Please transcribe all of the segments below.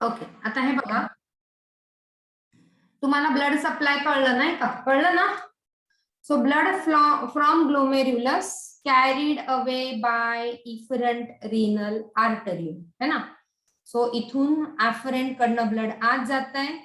Okay, आता हे बघा, तुम्हाला ब्लड सप्लाय कळलं नाही का? कळलं ना? So blood from glomerulus carried away by efferent renal artery, है ना? सो इथून ऍफरंट कडनं ब्लड आत जात आहे,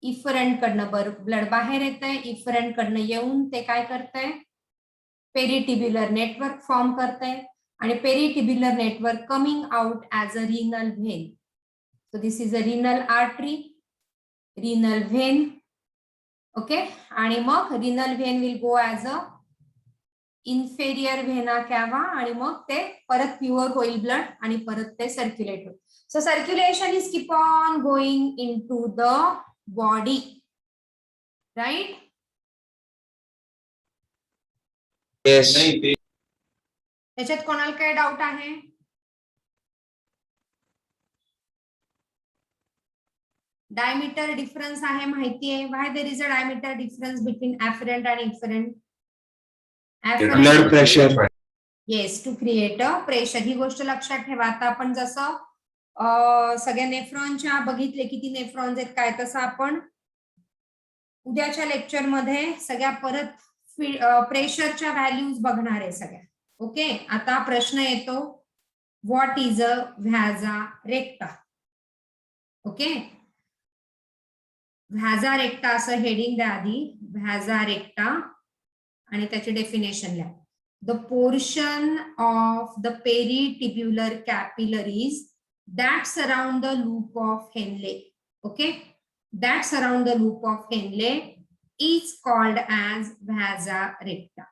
इफरंट कडनं ब्लड बाहेर येत आहे, इफरंट कडनं येऊन ते काय करतंय, पेरिटिब्युलर नेटवर्क फॉर्म करतंय आणि peritubular network coming out as a renal vein. So this is a renal artery, renal vein. Okay, आणि मग renal vein will go as a inferior vena cava आणि मग ते परत प्युअर होईल ब्लड आणि परत ते सर्क्युलेट होईल. So circulation is keep on going into the body, right? Yes. त्याच्यात कोणाला काय डाऊट आहे? डायमीटर डिफरन्स आहे माहिती आहे? Why there is a diameter difference between afferent आणि efferent? Blood pressure. Yes, to create a pressure. ही गोष्ट लक्षात ठेवा. आता आपण जसं सगळ्या नेफ्रॉनच्या बघितले किती नेफ्रॉन्स आहेत काय, तसं आपण उद्याच्या लेक्चर मध्ये सगळ्या परत प्रेशरच्या व्हॅल्यूज बघणार आहे सगळ्या. ओके, आता प्रश्न येतो, what is a vasa recta? Okay, vasa recta असं हेडिंग द्या आधी, व्हॅजा रेक्टा, आणि त्याचे डेफिनेशन लिहा. The portion of the peritibular capillaries that surround the loop of Henle, okay, that surround the loop of Henle is called as vasa recta.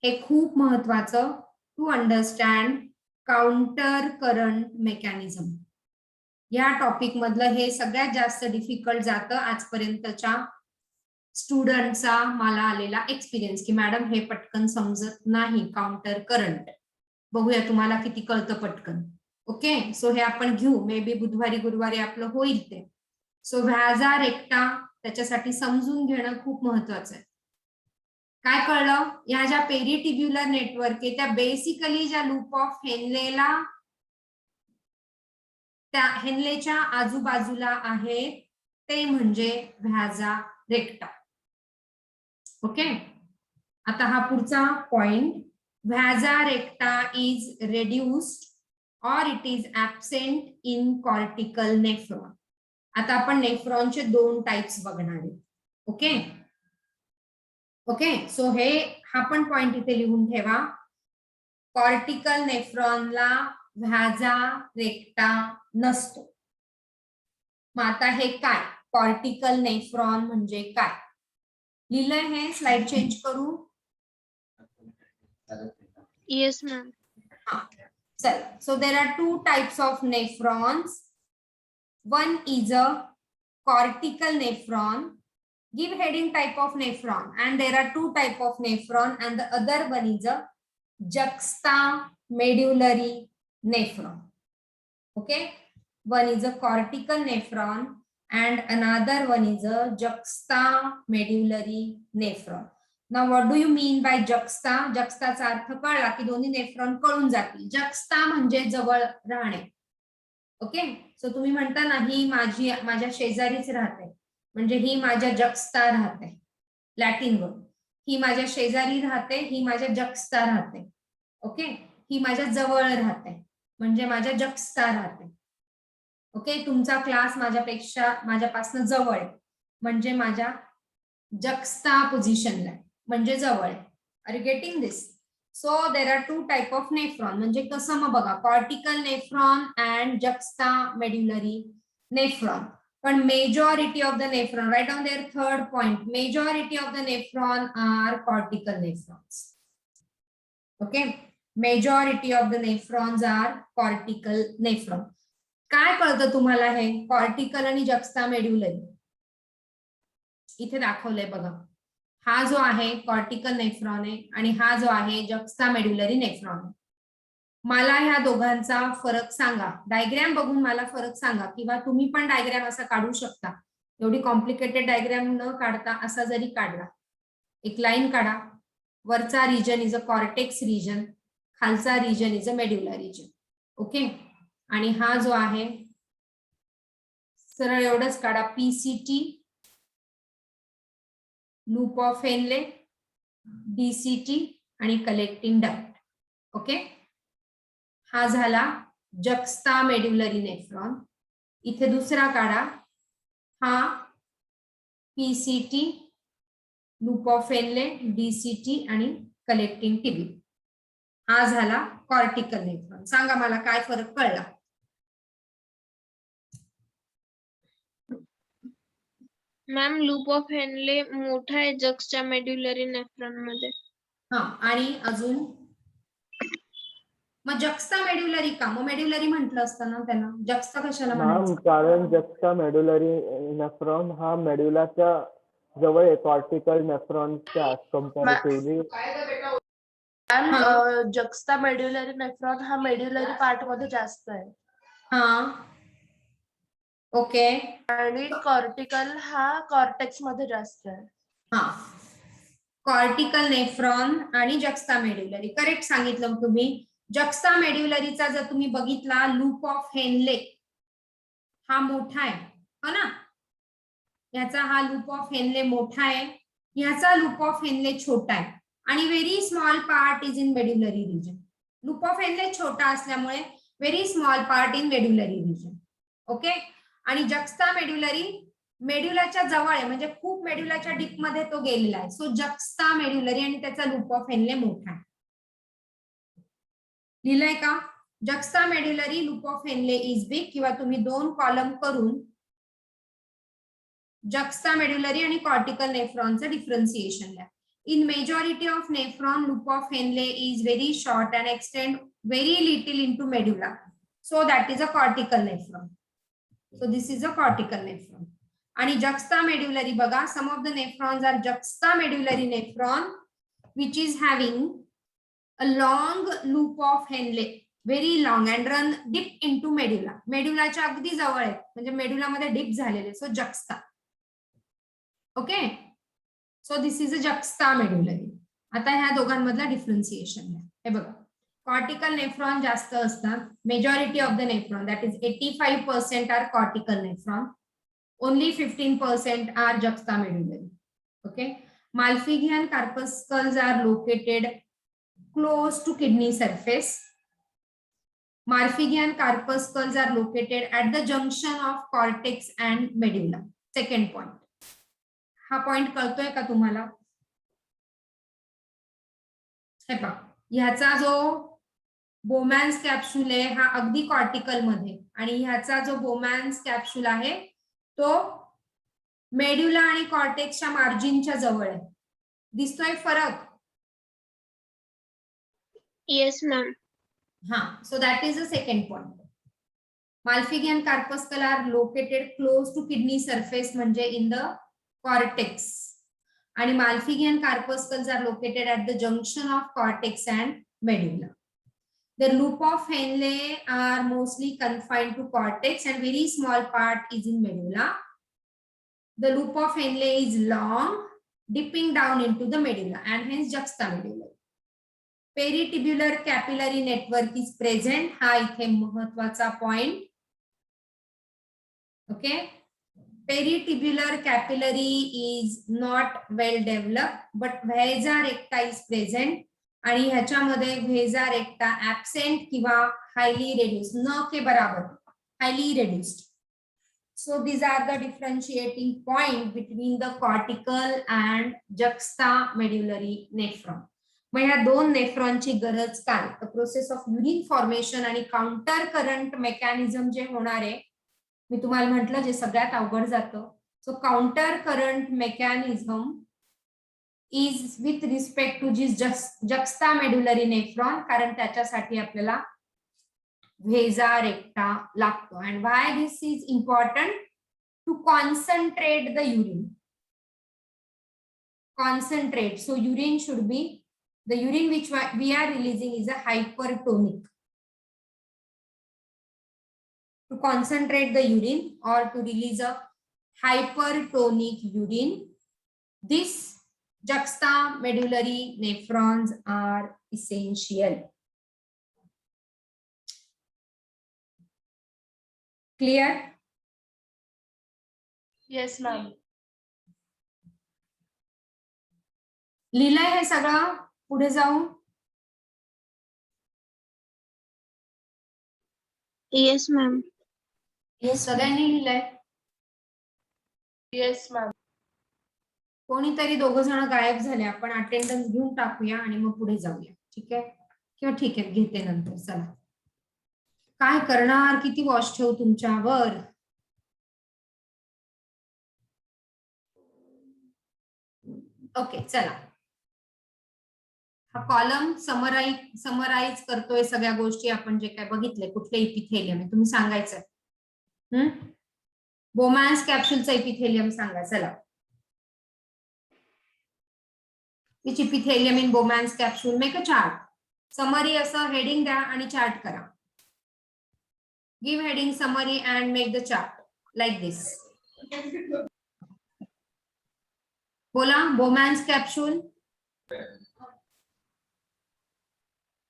हे खूप महत्वाचं to understand counter current mechanism. या topic मधलं हे सगळ्यात जास्त difficult जातं आजपर्यंतच्या स्टुडंटचा मला आलेला एक्सपिरियन्स, की मॅडम हे पटकन समजत नाही काउंटर करंट. बघूया तुम्हाला किती कळतं पटकन. ओके, सो हे आपण घेऊ, मे बी बुधवारी गुरुवारी आपलं होईल ते. सो व्हॅजा रेक्टा त्याच्यासाठी समजून घेणं खूप महत्वाचं आहे. काय कळलं? या ज्या पेरिटिब्युलर नेटवर्क आहे त्या बेसिकली ज्या लूप ऑफ हेनलेला, त्या हेनलेच्या आजूबाजूला आहे ते म्हणजे व्हॅजा रेक्टा. ओके, आता हा पुढचा पॉइंट, व्हॅजा रेक्टा इज रेड्युस्ड और it is absent in cortical nephron. आता आपण नेफ्रॉनचे दोन टाइप्स बघणार आहे. ओके ओके, सो हे हा पण पॉइंट इथे लिहून ठेवा. कॉर्टिकल नेफ्रॉनला व्हॅजा रेक्टा नसतो. मग आता हे काय, कॉर्टिकल नेफ्रॉन म्हणजे काय लिहिलंय? हे स्लाइड चेंज करू? Yes, ma'am. चला, so there are two types of nephrons. One is a cortical nephron. Give heading type of nephron. And there are two type of nephron, and the other one is a juxtamedullary nephron. Okay, one is a cortical nephron and another one is a juxtamedullary nephron. Now what do you mean by juxta? Juxtaचा अर्थ कळला की दोन्ही nephron कळून जातील. juxta म्हणजे जवळ राहणे. Okay, so तुम्ही म्हणता ना ही माझ्या शेजारीच राहते, म्हणजे ही माझ्या जक्स्ता राहते. लॅटिन वर्ड, ही माझ्या शेजारी राहते, ही माझ्या जक्स्ता राहते. ओके, ही माझ्या जवळ राहते म्हणजे माझ्या जक्स्ता राहते. ओके, तुमचा क्लास माझ्यापासून जवळ म्हणजे माझ्या जक्स्ता पोझिशनला म्हणजे जवळ. Are you getting this? So there are two type of nephron. म्हणजे कसं मग बघा, cortical nephron and juxtamedullary nephron. पण majority of the nephron, right on there third point, majority of the nephron are cortical nephrons. Okay, majority of the nephrons are cortical nephron. काय कळतं तुम्हाला हे cortical आणि juxtamedullary? इथे दाखवलंय बघा, हा जो आहे कॉर्टिकल नेफ्रॉन आहे आणि हा जो आहे juxtamedullary नेफ्रॉन आहे. मला ह्या दोघांचा फरक सांगा, डायग्राम बघून मला फरक सांगा, किंवा तुम्ही पण डायग्राम असा काढू शकता. एवढी कॉम्प्लिकेटेड डायग्राम न काढता असा जरी काढला, एक लाईन काढा, वरचा region is a cortex region, खालचा region is a medulla region. Okay, आणि हा जो आहे सरळ एवढंच काढा, PCT, loop of Henle, DCT आणि कलेक्टिंग डक्ट. ओके, हा झाला जक्स्ता मेड्युलरी नेफ्रॉन. इथे दुसरा काढा, हा PCT, loop of Henle, DCT आणि कलेक्टिंग टिब्यूल. हा झाला कॉर्टिकल नेफ्रॉन. सांगा मला काय फरक कळला? मॅम लूप ऑफ हेनले मोठा आहे जक्सच्या मेड्युलरी नेफ्रॉन मध्ये. हा, आणि अजून मग जक्स्ता मेड्युलरी का? मग मेड्युलरी म्हटलं असतं ना त्याला, जक्स्ता कशाला मॅम म्हणायचं? कारण जक्स्टा मेड्युलरी नेफ्रॉन हा मेड्युलाच्या जवळ आहे कॉर्टिकल नेफ्रॉनच्या कंपॅरेटिव्हली. हा. जक्स्टा मेड्युलरी नेफ्रॉन हा मेड्युलरी पार्ट मध्ये जास्त आहे हा, ओके. आणि कॉर्टिकल हा कॉर्टेक्स मध्ये जास्त आहे. हा, कॉर्टिकल नेफ्रॉन आणि जक्स्टा मेड्युलरी, करेक्ट सांगितलं तुम्ही. जक्स्टा मेड्युलरीचा जर तुम्ही बघितला, लूप ऑफ हेनले हा मोठा आहे, हो ना? याचा हा लूप ऑफ हेनले मोठा आहे, याचा लूप ऑफ हेनले छोटा आहे, आणि very small part is in medullary region. Loop of Henle छोटा असल्यामुळे very small part in medullary region. Okay, आणि जक्स्टा मेड्युलरी मेड्युलाच्या जवळ आहे, म्हणजे खूप मेड्युलाच्या डीप मध्ये तो गेलेला आहे. सो जक्स्टा मेड्युलरी आणि त्याचा लूप ऑफ हेनले मोठा आहे. लिहिलंय का? Juxta medullary loop of Henle is big, किंवा तुम्ही 2 कॉलम करून जक्स्टा मेड्युलरी आणि कॉर्टिकल नेफ्रॉनचं डिफरन्सिएशन द्या. In majority of nephron, loop of Henle is very short and extend very little into medulla. So that is a cortical nephron. So this is a cortical nephron. आणि juxta medullary बघा, some of the nephrons are juxta medullary nephron which is having a long loop of Henle, very long and run deep into medulla. मेडुलाच्या अगदी जवळ आहे, म्हणजे medulla मध्ये deep झालेले. So juxta. Okay, so this is a juxta medullary. आता ह्या दोघांमधला डिफरन्सिएशन द्या. हे बघा, कॉर्टिकल नेफ्रॉन जास्त असतात. Majority of the nephron, that is 85% are cortical nephron, only 15% are juxta medullary. Okay, Malpighian corpuscles are located close to kidney surface. Malpighian corpuscles are located at the junction of cortex and medulla. Second point. हा point कळतोय का तुम्हाला? हे पहा, ह्याचा जो बोमॅन्स capsule आहे हा अगदी कॉर्टिकल मध्ये, आणि ह्याचा जो बोमॅन्स कॅप्सूल आहे तो मेड्युला आणि कॉर्टेक्सच्या मार्जिनच्या जवळ आहे. दिसतोय फरक? Yes ma'am. हा, so that is the second point. Malpighian corpuscle are located close to kidney surface, म्हणजे in the cortex, and Malpighian corpuscles are located at the junction of cortex and medulla. The loop of Henle are mostly confined to cortex and very small part is in medulla. The loop of Henle is long, dipping down into the medulla and hence juxtamedullary. Peritibular capillary network is present. हा इथे महत्वाचा point. Okay. Peritibular capillary is not well developed, but vesa recta is present. आणि ह्याच्यामध्ये vesa recta absent किंवा highly reduced, न के बराबर, highly reduced. So these are the differentiating point between the cortical and juxtamedullary nephron. मग ह्या दोन नेफ्रॉनची गरज काय? तर प्रोसेस ऑफ युरिन फॉर्मेशन आणि काउंटर करंट मेकॅनिझम जे होणार आहे, मी तुम्हाला म्हटलं जे सगळ्यात अवघड जातं. So counter current mechanism is with respect to जी जक्स्टा मेड्युलरी नेफ्रॉन, कारण त्याच्यासाठी आपल्याला व्हेजा रेक्टा लागतो. And why this is important? To concentrate the urine. Concentrate, so urine should be, the urine which we are releasing is a hypertonic. To concentrate the urine or to release a hypertonic urine, these juxtamedullary nephrons are essential. Clear? Yes ma'am. लिहिलंय हे सगळं? पुढे जाऊ. Yes ma'am. सगळ्यांनी लिहिलंय? Yes ma'am. कोणीतरी 2 जण गायब झाले, आपण अटेंडन्स घेऊन टाकूया आणि मग पुढे जाऊया. ठीक आहे? किंवा ठीक आहे, घेते नंतर. चला, काय करणार, किती वॉच ठेवू तुमच्यावर. ओके, चला. हा कॉलम समराईज करतोय सगळ्या गोष्टी आपण जे काय बघितले. कुठले इपिथेलियम आहे तुम्ही सांगायचं. बोमॅन्स कॅप्सूलचा इपिथेलियम सांगा. चला, which epithelium in Bowman's capsule, make a chart. Summary असं हेडिंग द्या आणि चार्ट करा. Give heading summary and make the chart like this. बोला, Bowman's capsule.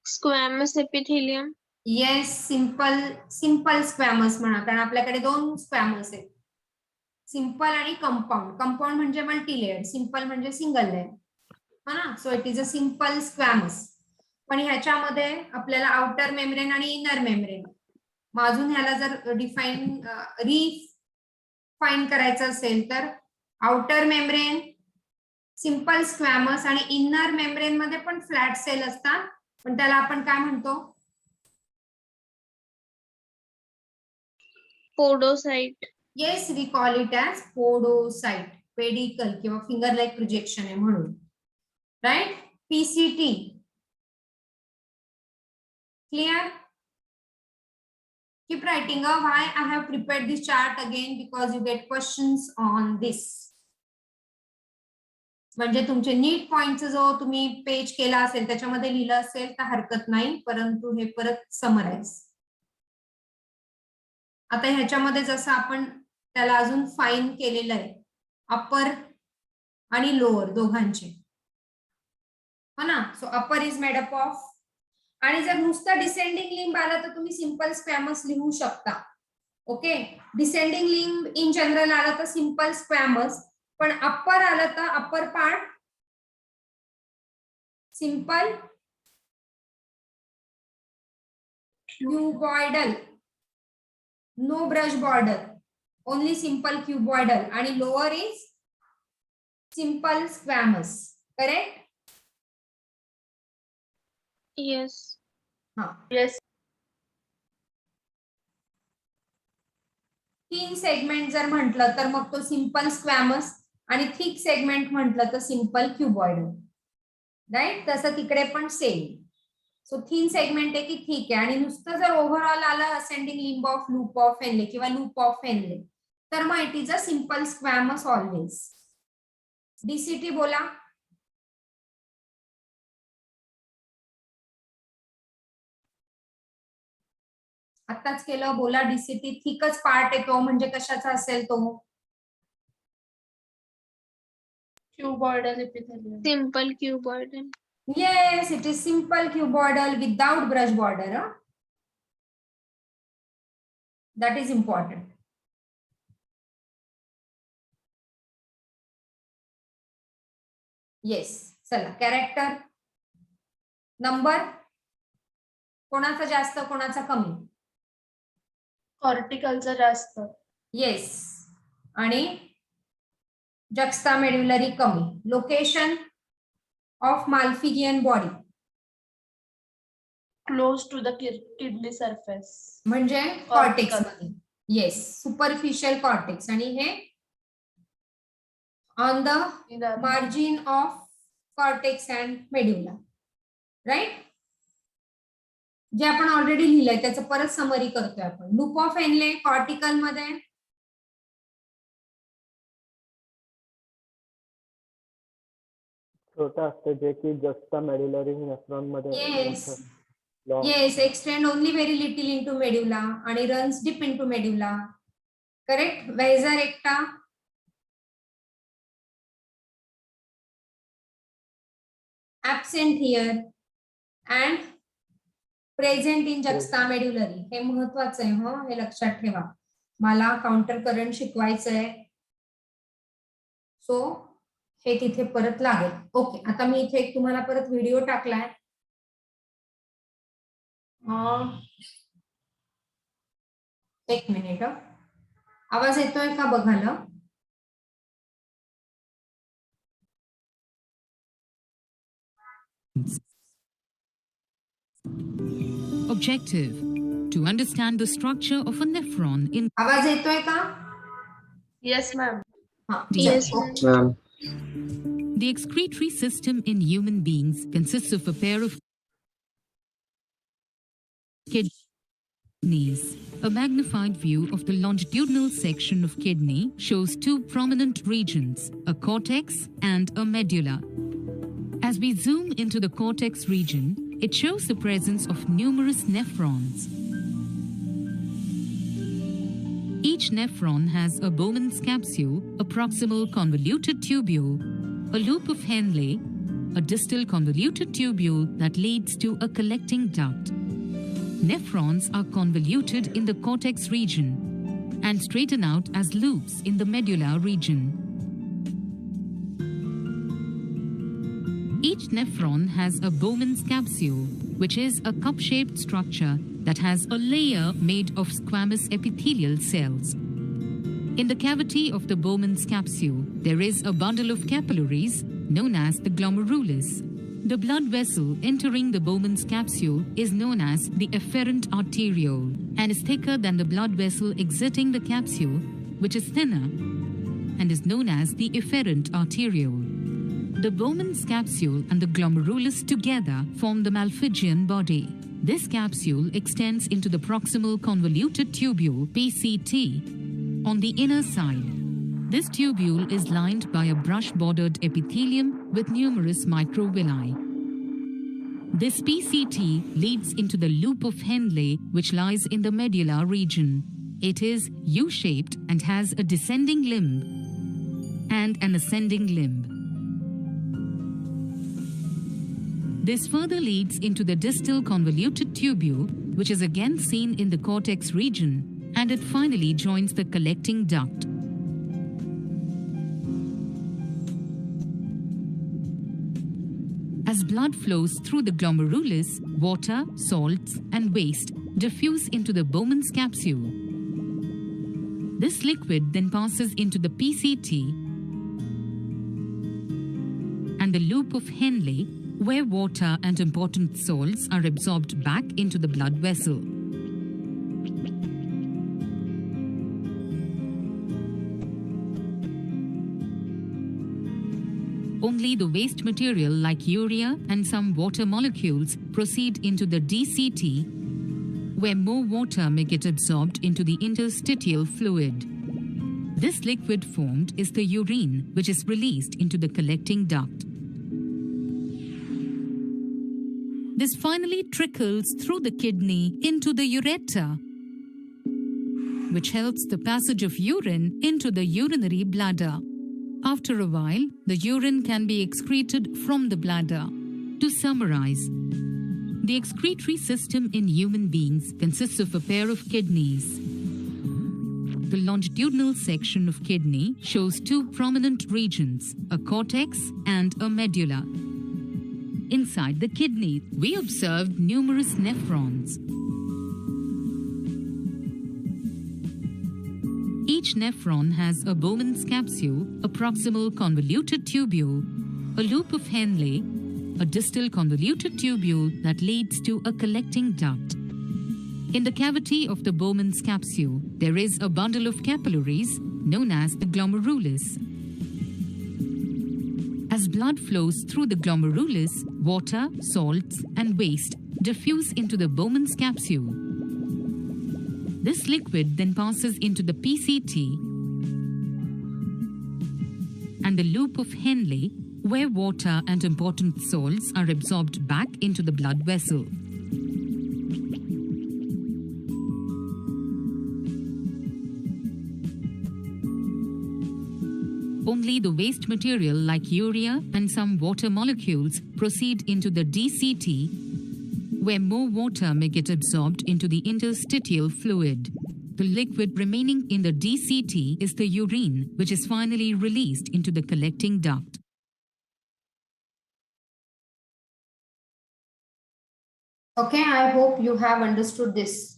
Squamous epithelium. Yes, simple squamous म्हणा, कारण आपल्याकडे 2 स्क्वॅमस आहेत. सिंपल आणि कंपाऊंड. कंपाऊंड म्हणजे मल्टी लेअर, सिंपल म्हणजे सिंगल लेअर. हा ना. So it is a simple squamous. पण ह्याच्यामध्ये आपल्याला आउटर मेम्ब्रेन आणि इनर मेम्ब्रेन, अजून ह्याला जर रिफाईन करायचं असेल तर आउटर मेम्ब्रेन, सिंपल स्क्वॅमस आणि इनर मेम्ब्रेन मध्ये पण फ्लॅट सेल असतात, पण त्याला आपण काय म्हणतो? Podocyte. Yes, we call it as podocyte. Pedicle किंवा फिंगर लाईक प्रोजेक्शन आहे म्हणून. Right? PCT. Clear? Keep writing. Why I have prepared this chart again, because you get questions on this. म्हणजे तुमचे नीट पॉइंट जो तुम्ही पेज केला असेल त्याच्यामध्ये लिहिलं असेल तर हरकत नाही, परंतु हे परत समराईज. आता ह्याच्यामध्ये जसं आपण त्याला अजून फाईन केलेलं आहे, अपर आणि लोअर दोघांचे. हो ना. So upper is made up of, आणि जर नुसतं डिसेंडिंग लिंब आलं तर तुम्ही सिंपल स्क्वॅमस लिहू शकता. Okay. Descending limb in general आलं तर सिंपल स्क्वॅमस, पण अप्पर आलं तर upper part simple cuboidal, no brush border, only simple cuboidal, आणि lower is simple squamous. Correct? Yes. Yes. Thin segment जर म्हटलं तर मग तो सिंपल स्क्वॅमस, आणि थिक सेगमेंट म्हटलं तर सिंपल क्युबॉइडल. राईट? तसं तिकडे पण सेम. सो थिन सेगमेंट आहे की ठीक आहे, आणि नुसतं जर ओव्हरऑल आलं असेंडिंग लिंब ऑफ लूप ऑफ हेनले किंवा लूप ऑफ हेनले, तर मग it is a simple squamous always. DCT बोला. आताच केलं. बोला डीसीटी. थिकच पार्ट येतो म्हणजे कशाचा असेल तो? Cuboidal epithelium. Simple cuboidal. Yes, it is simple cuboidal without brush border. That is important. Yes. चला, कॅरेक्टर नंबर कोणाचा जास्त कोणाचा कमी? कॉर्टिकलचा जास्त. येस. आणि जक्स्टामेड्युलरी कमी. Location of Malpighian body close to the kidney surface. म्हणजे कॉर्टेक्स मध्ये. येस, सुपरफिशियल कॉर्टेक्स, आणि हे on the margin of cortex and medulla. Right? जे आपण ऑलरेडी लिहिलंय त्याचं परत समरी करतोय आपण. लूप ऑफ हेनले कॉर्टिकल मध्ये छोटं असतं जे की जस्टामेड्युलरी नेफ्रॉन मध्ये येस मोठं, long. Yes extend only very little into medulla आणि runs deep into medulla. Correct? Vasa एकटा absent here and present in juxtamedullary. हे महत्वाचं आहे. हे लक्षात ठेवा. मला काउंटर करंट शिकवायचंय, सो हे तिथे परत लागेल. ओके, आता मी इथे एक तुम्हाला परत व्हिडिओ टाकलाय. एक मिनिट. आवाज येतोय का बघा ना. Objective: to understand the structure of a nephron in आवाज येतोय का. Yes ma'am. हा, Yes, okay. Ma'am. the excretory system in human beings consists of a pair of kidneys. A magnified view of the longitudinal section of kidney shows two prominent regions, a cortex and a medulla. As we zoom into the cortex region, it shows the presence of numerous nephrons. Each nephron has a Bowman's capsule, a proximal convoluted tubule, a loop of Henle, a distal convoluted tubule that leads to a collecting duct. Nephrons are convoluted in the cortex region and straighten out as loops in the medulla region. Each nephron has a Bowman's capsule, which is a cup-shaped structure that has a layer made of squamous epithelial cells. In the cavity of the Bowman's capsule, there is a bundle of capillaries known as the glomerulus. The blood vessel entering the Bowman's capsule is known as the efferent arteriole and is thicker than the blood vessel exiting the capsule, which is thinner and is known as the efferent arteriole. The Bowman's capsule and the glomerulus together form the Malpighian body. This capsule extends into the proximal convoluted tubule, PCT, on the inner side. This tubule is lined by a brush-bordered epithelium with numerous microvilli. This PCT leads into the loop of Henle, which lies in the medulla region. It is U-shaped and has a descending limb and an ascending limb. This further leads into the distal convoluted tubule, which is again seen in the cortex region, and it finally joins the collecting duct. As blood flows through the glomerulus, water, salts, and waste diffuse into the Bowman's capsule. This liquid then passes into the PCT and the loop of Henle, where water and important salts are absorbed back into the blood vessel. Only the waste material like urea and some water molecules proceed into the DCT, where more water may get absorbed into the interstitial fluid. This liquid formed is the urine, which is released into the collecting duct. This finally trickles through the kidney into the ureter, which helps the passage of urine into the urinary bladder. After a while, the urine can be excreted from the bladder. To summarize, the excretory system in human beings consists of a pair of kidneys. The longitudinal section of kidney shows two prominent regions, a cortex and a medulla. Inside the kidney, we observed numerous nephrons. Each nephron has a Bowman's capsule, a proximal convoluted tubule, a loop of Henle, a distal convoluted tubule that leads to a collecting duct. In the cavity of the Bowman's capsule, there is a bundle of capillaries known as the glomerulus. As blood flows through the glomerulus, water, salts, and waste diffuse into the Bowman's capsule. This liquid then passes into the PCT and the loop of Henle, where water and important salts are absorbed back into the blood vessel. Only the waste material like urea and some water molecules proceed into the DCT, where more water may get absorbed into the interstitial fluid. The liquid remaining in the DCT is the urine, which is finally released into the collecting duct. Okay, I hope you have understood this.